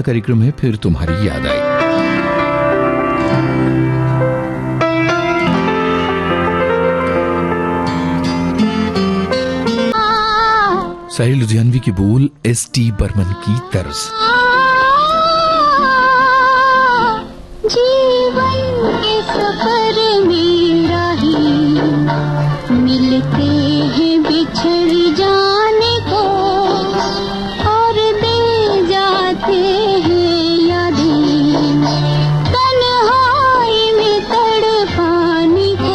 कार्यक्रम है फिर तुम्हारी याद आई। साहिल लुधियानवी की बोल, एस.टी. बर्मन की तर्ज। जीवन के सफर में राही मिलते हैं बिछड़ जाने को और दे जाते हैं यादें तन्हाई में तड़पाने को।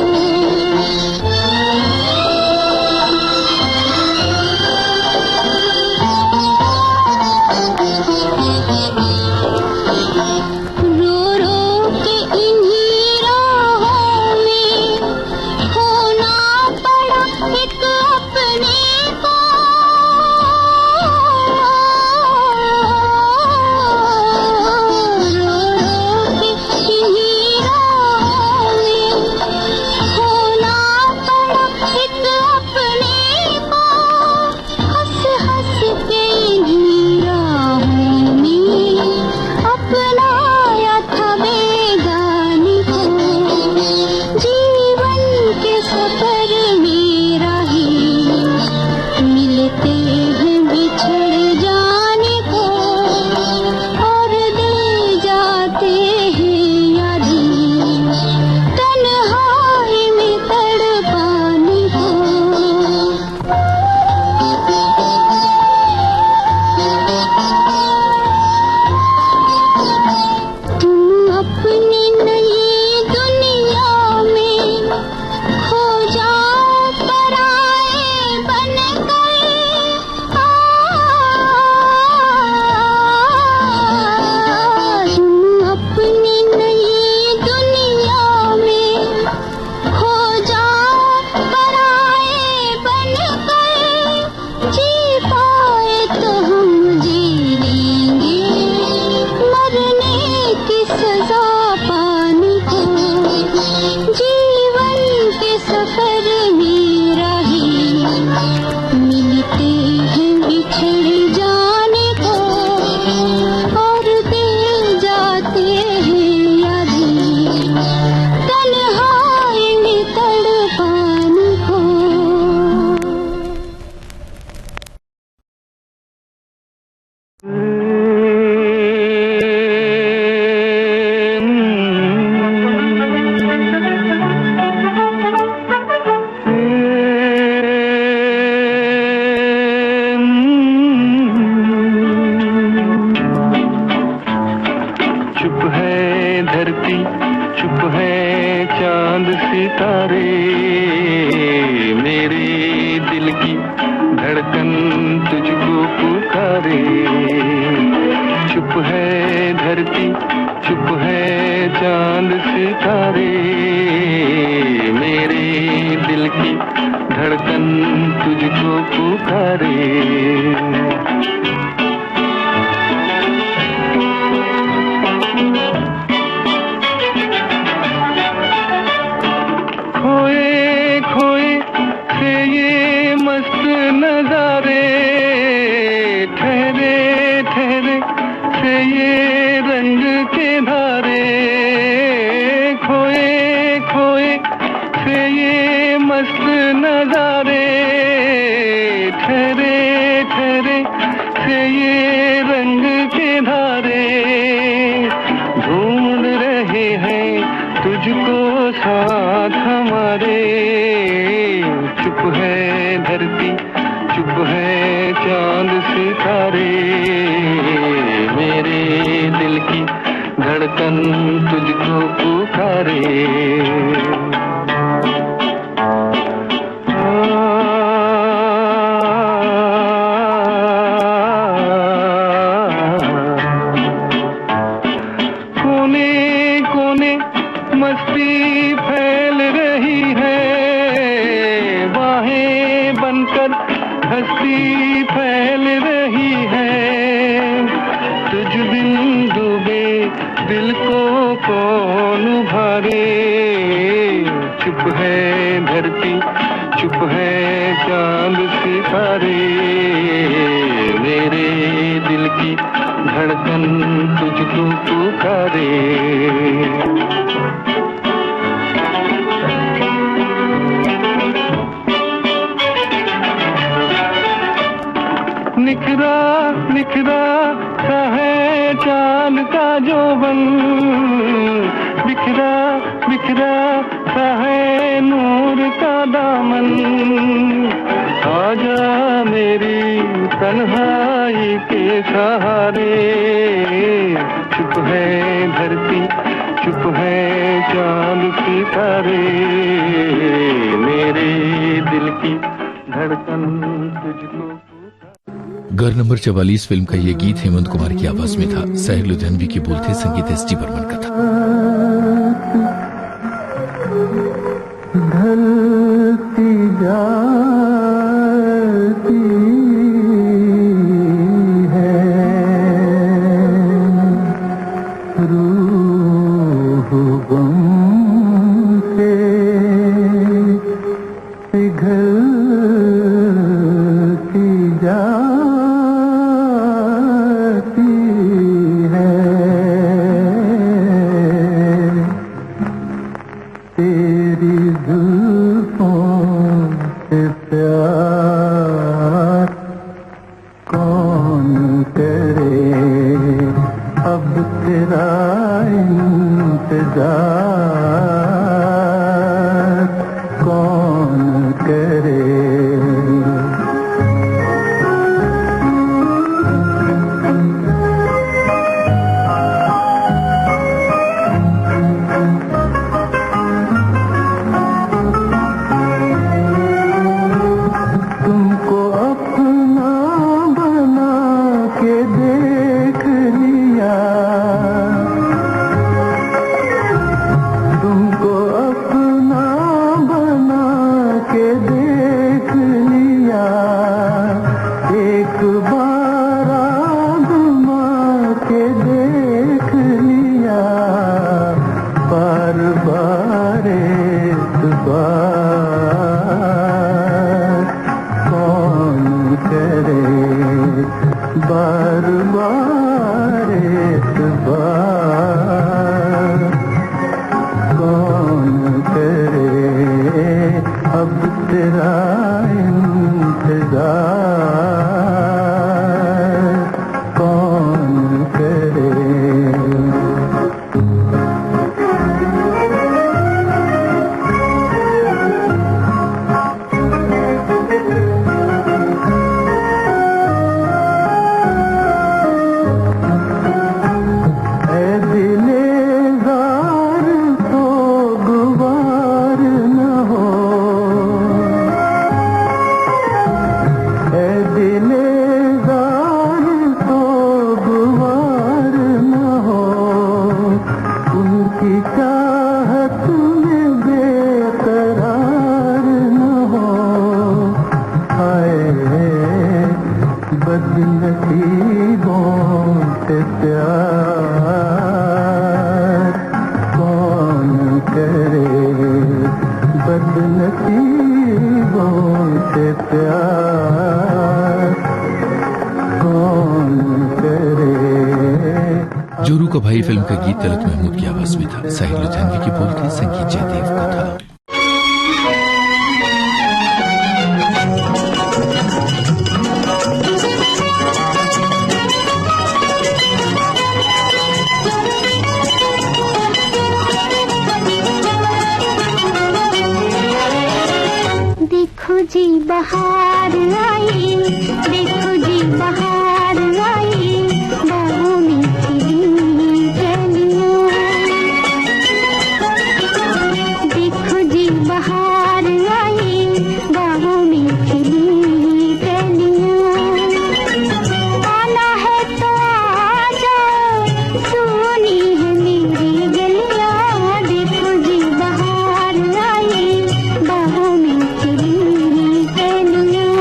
चांद सितारे मेरे दिल की धड़कन तुझको पुकारे। निखरा निखरा सा है चांद का जोबन, बिखरा बिखरा सा है नूर का दामन। आजा मेरी तन्हाई के सहारे, चुप है धरती चुप है चांद सितारे, मेरे दिल की धड़कन तुझको। घर नंबर 44 फिल्म का ये गीत हेमंत कुमार की आवाज में था। साहिर लुधियानवी के बोल थे, संगीत एस टी बर्मन का था। ढलती जाती है रूह गम से पिघलती जाती है, तेरी जुल्फों से प्यार कौन करे, अब तेरा इंतजार कौन करे। तुमको अपना बना के देख लिया, तुमको अपना बना के देख लिया, एक बार आज़मा के देख लिया, बार बार एतबार कौन करे, बार बार एतबार कौन करे, अब तेरा इंतजार कौन करे। बदनसीबों से प्यार कौन करे, बदनसीबों से प्यार कौन करे। जोरू का भाई फिल्म का गीत तलत महमूद की आवाज में था। साहिर लुधियानवी के बोल थे, संगीत जयदेव का था। देखो जी बहार आई, देखो जी बहार आई, बाहों में खिली कलियां। देखो जी बहार आई, बाहों में खिली कलियां। आना है तो आ जाओ, सुनी है मेरी गलियां। देखो जी बहार आई, बाहों में खिली कलियां।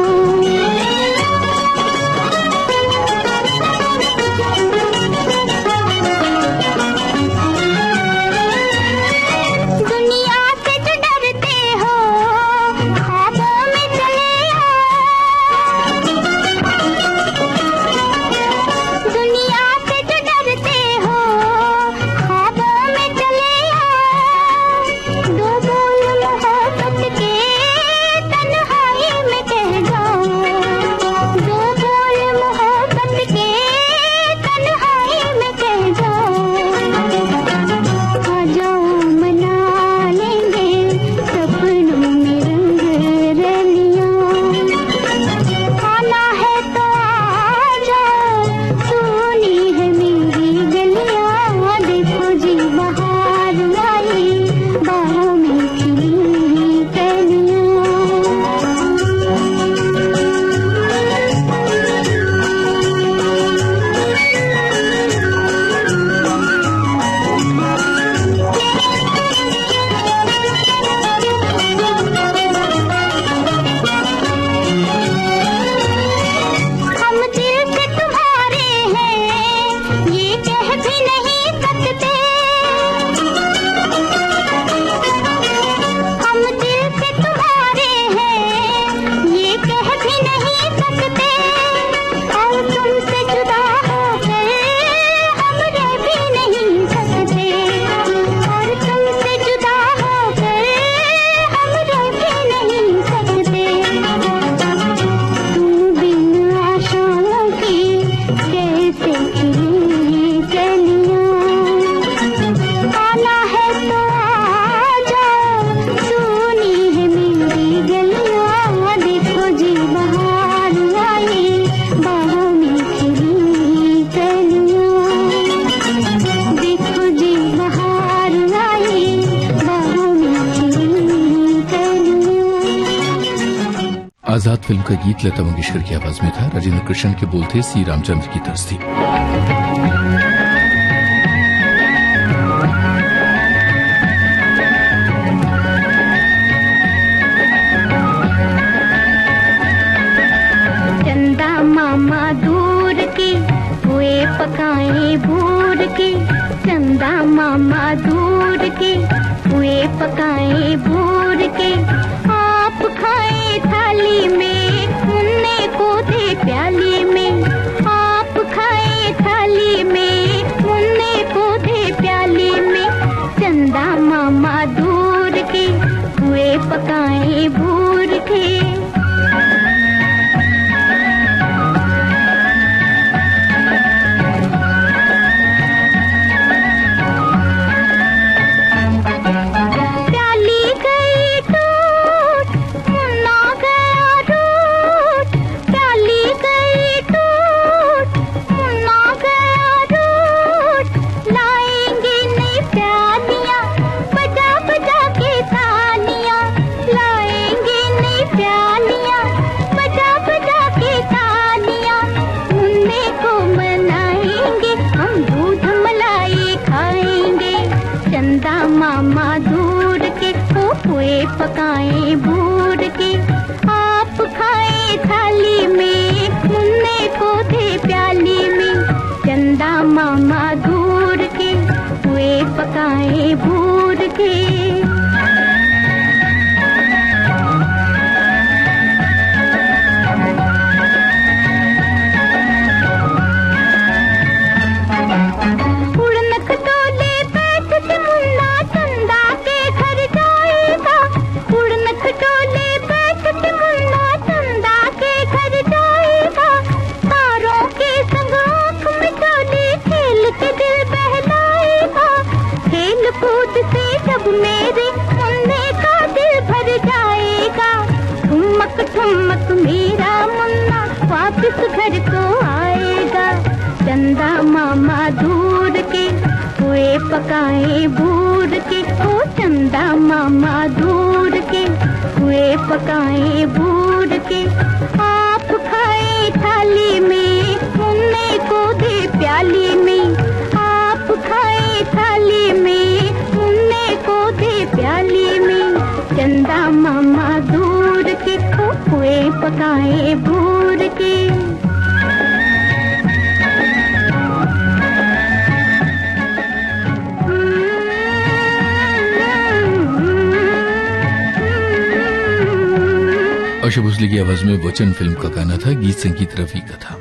आजाद फिल्म का गीत लता मंगेशकर की आवाज में था। राजेंद्र कृष्ण के बोल थे, सी रामचंद्र की तर्ज थी। चंदा मामा दूर के हुए पकाए भूर के, चंदा मामा दूर के हुए पकाए भूर के, आप खाए थाली में मुन्ने को दे प्याली में, आप खाए थाली में मुन्ने को दे प्याली में, चंदा मामा दूर के हुए पकाए भूर के। पकाए भूर के, आप खाए थाली में मुन्ने को दे प्याली में, चंदा मामा दूर के हुए पकाए भूर के। मेरे मुन्ने का दिल भर जाएगा, ठुमक ठुमक मेरा मुन्ना वापस घर को आएगा, चंदा मामा दूर के हुए पकाए भूर के, ओ चंदा मामा दूर के हुए पकाए भूर के, आप खाए थाली में मुन्ने को दे प्याली में, आप खाए थाली में प्याली में, चंदा मामा दूर के हुए पकाए भूर के। आशा भोसले की आवाज में वचन फिल्म का गाना था। गीत संगीत रफी का था।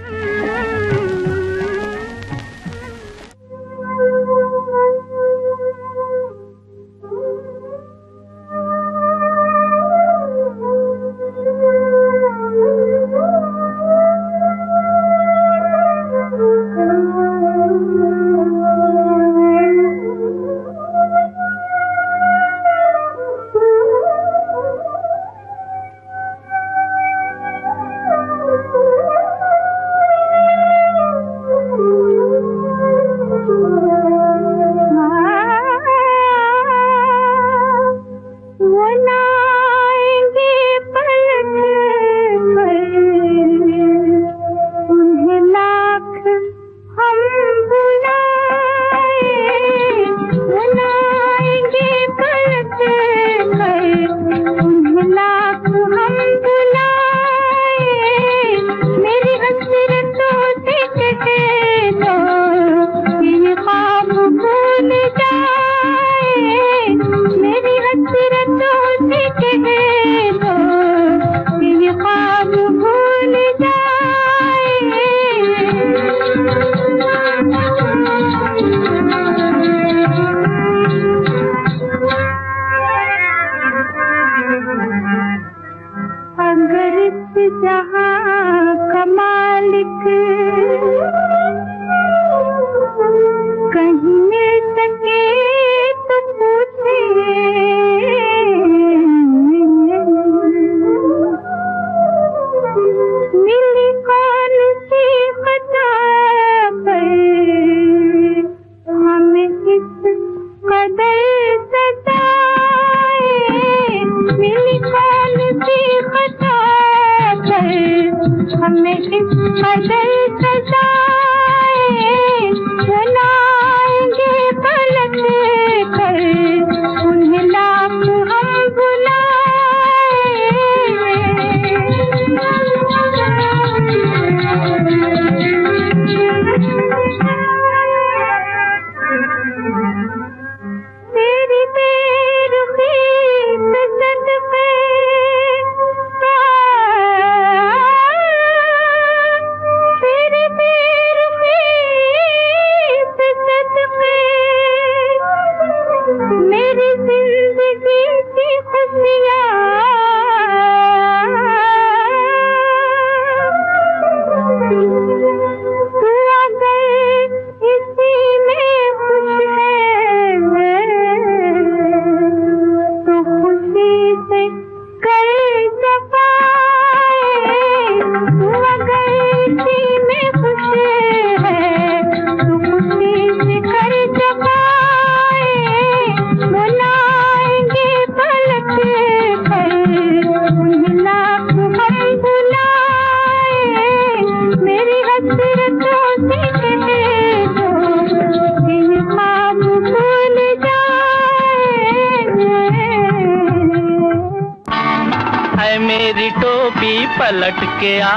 मेरी टोपी पलट के आ,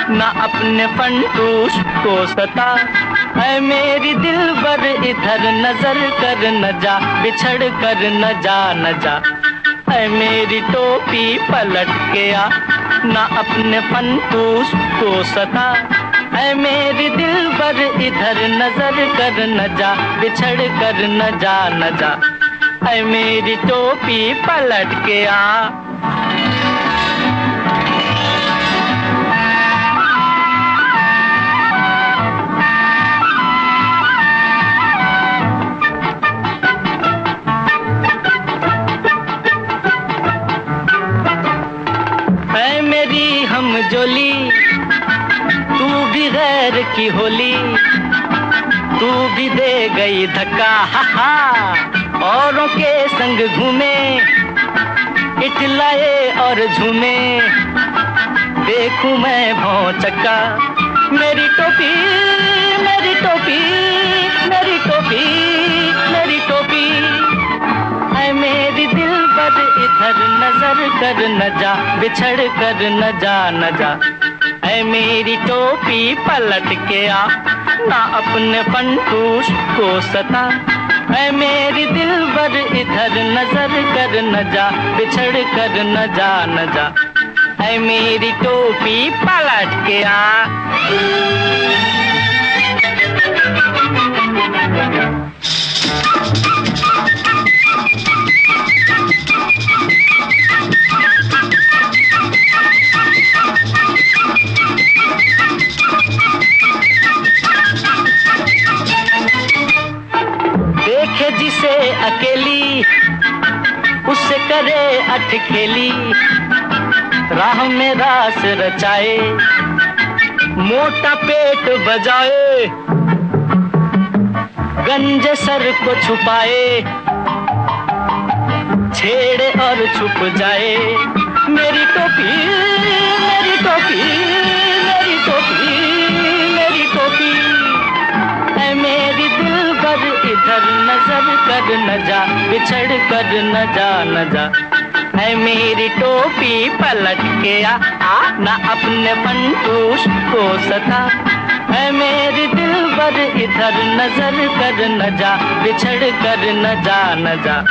ना अपने फंटूश को सता। ऐ मेरी दिलबर इधर नजर कर न जा, बिछड़ कर न जा न जा। ऐ मेरी टोपी पलट के आ, ना अपने फंटूश को सता। ऐ मेरी दिलबर इधर नजर कर न जा, बिछड़ कर न जा न जा। ऐ मेरी टोपी पलट के आ। ऐ मेरी हम जोली, तू भी गैर की होली, तू भी दे गई धक्का। हा हा, औरों के संग घूमे, इटलाए और झूमे, देखूं मैं भौचक्का। मेरी टोपी मेरी टोपी मेरी टोपी मेरी टोपी। ऐ मेरी दिलबर इधर नजर कर न जा, बिछड़ कर न जा न जा। ऐ मेरी टोपी पलट के आ, ना अपने फंटूश को सता। ऐ मेरी दिलबर इधर नजर कर न जा, बिछड़ कर न जा न जा। ऐ मेरी टोपी पलट के आ। देखे जिसे अकेली, उससे करे अटखेली, राह में रास रचाए, मोटा पेट बजाए, गंजे सर को छुपाए, छेड़े और छुप जाए। मेरी टोपी मेरी टोपी मेरी टोपी मेरी टोपी। ऐ मेरी दिलबर इधर नजर कर न जा, बिछड़ कर न जा न जा। ऐ मेरी टोपी पलट के आ, ना अपने फंटूश को सता। ऐ मेरी दिलबर इधर नजर कर न जा, बिछड़ कर न जा न जा।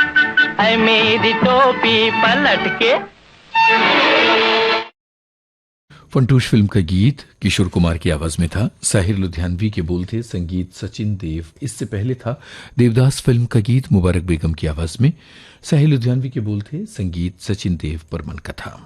ऐ मेरी टोपी पलट के। फंटूश फिल्म का गीत किशोर कुमार की आवाज में था। साहिर लुधियानवी के बोल थे, संगीत सचिन देव। इससे पहले था देवदास फिल्म का गीत मुबारक बेगम की आवाज में। साहिर लुधियानवी के बोल थे, संगीत सचिन देव बर्मन का था।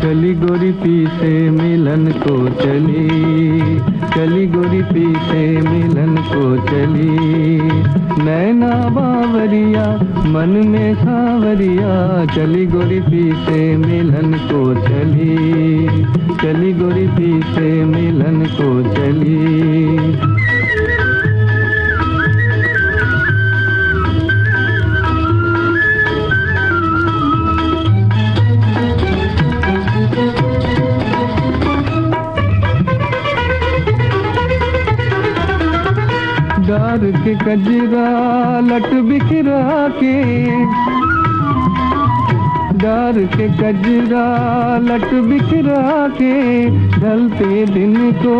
चली गोरी पी से मिलन को चली, चली गोरी पी से मिलन को चली। नैना बावरिया मन में सावरिया, चली गोरी पी से मिलन को चली, चली गोरी पी से मिलन को चली। डार के कजरा लट बिखरा के, डार के कजरा लट बिखरा के, ढलते दिन को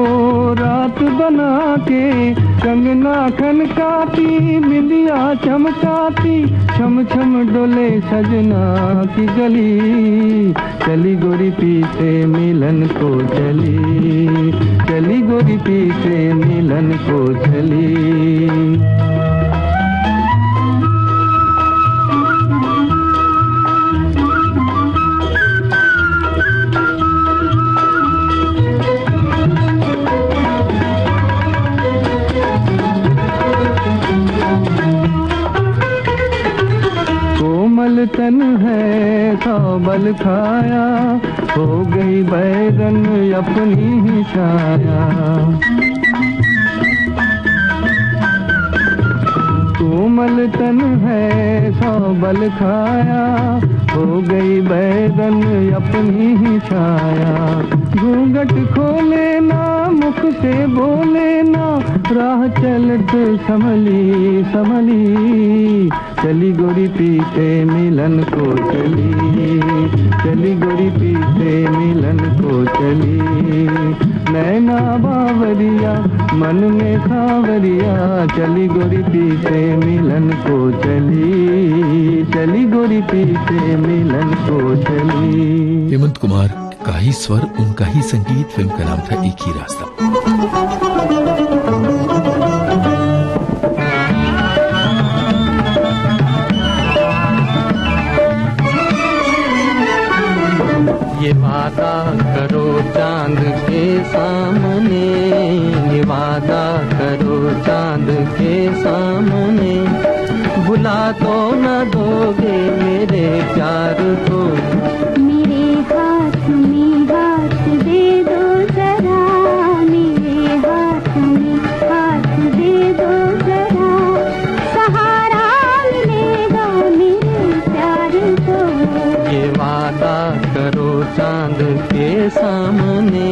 रात बना के। कंगना खनकाती बिंदिया चमकाती, छम छम डोले सजना की गली। चली गोरी पी से मिलन को चली, चली गोरी पी से मिलन को चली। तन है सौ बल खाया, हो गई बैरन अपनी ही छाया। कोमल तन है सौ बल खाया, हो गई बैरन अपनी ही छाया। घूंघट खोले ना मुख से बोले ना, राह चलत संभली संभली। चली गोरी पीछे मिलन को चली, चली गोरी पीछे मिलन को चली। नैना बावरिया मन में खावरिया, चली गोरी पीछे मिलन को चली, चली गोरी पीछे मिलन को चली। हेमंत कुमार का ही स्वर, उनका ही संगीत, फिल्म का नाम था एक ही रास्ता। ये वादा करो चांद के सामने, ये वादा करो चांद के सामने। भुला तो न दोगे मेरे प्यार को, मेरे हाथ में हाथ दे दो जरा, मेरे हाथ में हाथ दे दो जरा। सहारा मिलेगा मेरे प्यार को, ये वादा करो चांद के सामने।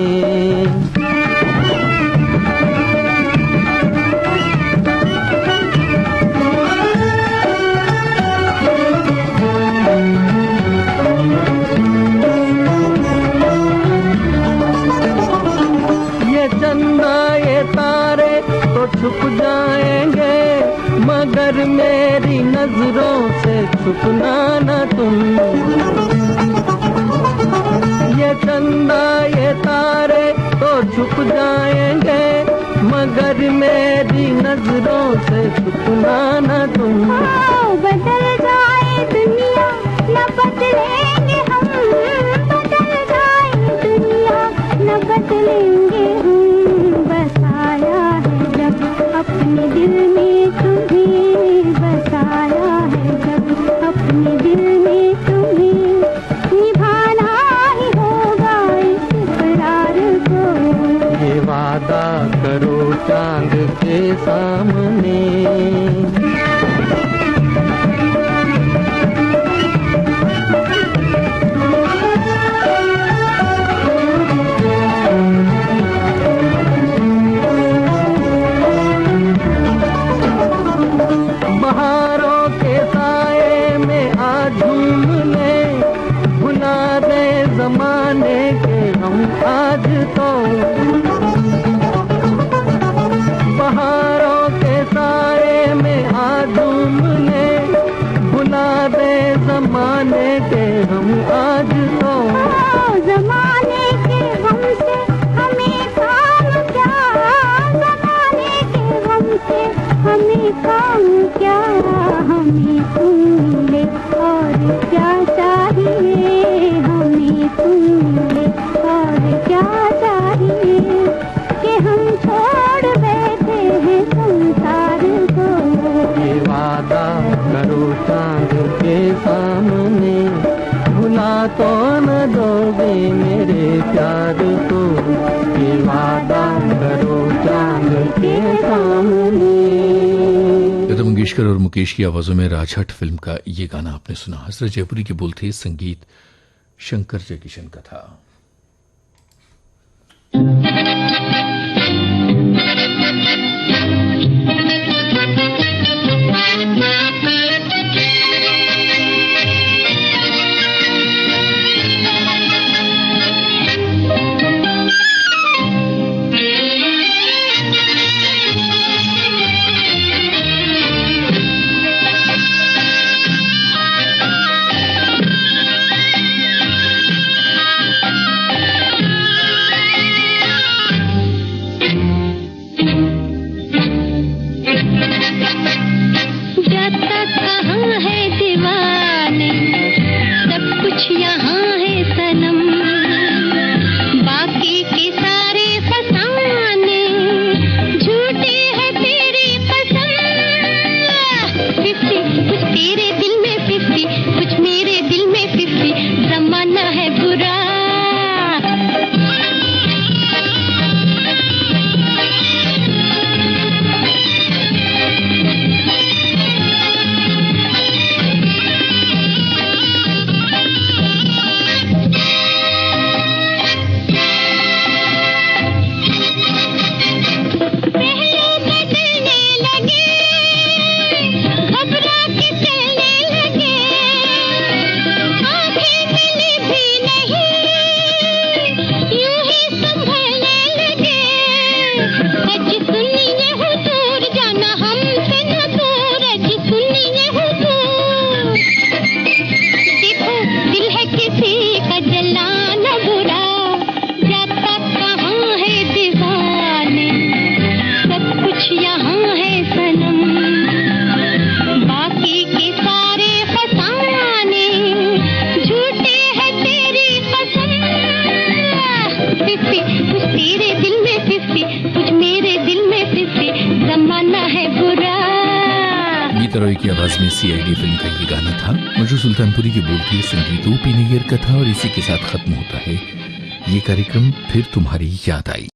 ये चंदा ये तारे तो छुप जाएंगे, मगर मेरी नजरों से छुपना न तुम। ये चंदा ये तारे तो छुप जाएंगे, मगर मेरी नजरों से छुपना न तुम। बदल जाए दुनिया न बदलेंगे हम, बदल जाए दुनिया न बदलेंगे हम। बसाया है जब अपने दिल में तुम्हें, बसाया है जब अपने दिल में तुम्हें। निभाना ही होगा इस इकरार को, ये वादा करो चांद के सामने। बहारों के साए में आ झूम ले, भुला दे जमाने के हम आज तो। बहारों के साए में आ झूम ले, भुला दे जमाने के हम आज तो। जमाने के गम से हमें काम क्या, जमाने के गम से हमें काम क्या। हमें तुम मिले और क्या चाहिए, हमें तुम मिले और क्या चाहिए। कि हम छोड़ बैठे हैं संसार को, ये वादा करो चांद के सामने। भुला तो न दोगे मेरे प्यार को, ये वादा करो चांद के सामने। लता मंगेशकर और मुकेश की आवाजों में राजहट फिल्म का ये गाना आपने सुना। हसरत जयपुरी के बोल थे, संगीत शंकर जयकिशन का था। अनीता रॉय की आवाज में CID फिल्म का ये गाना था। मजरू सुल्तानपुरी के बोल थे, संगीत OP नैयर का था और इसी के साथ खत्म होता है ये कार्यक्रम फिर तुम्हारी याद आई।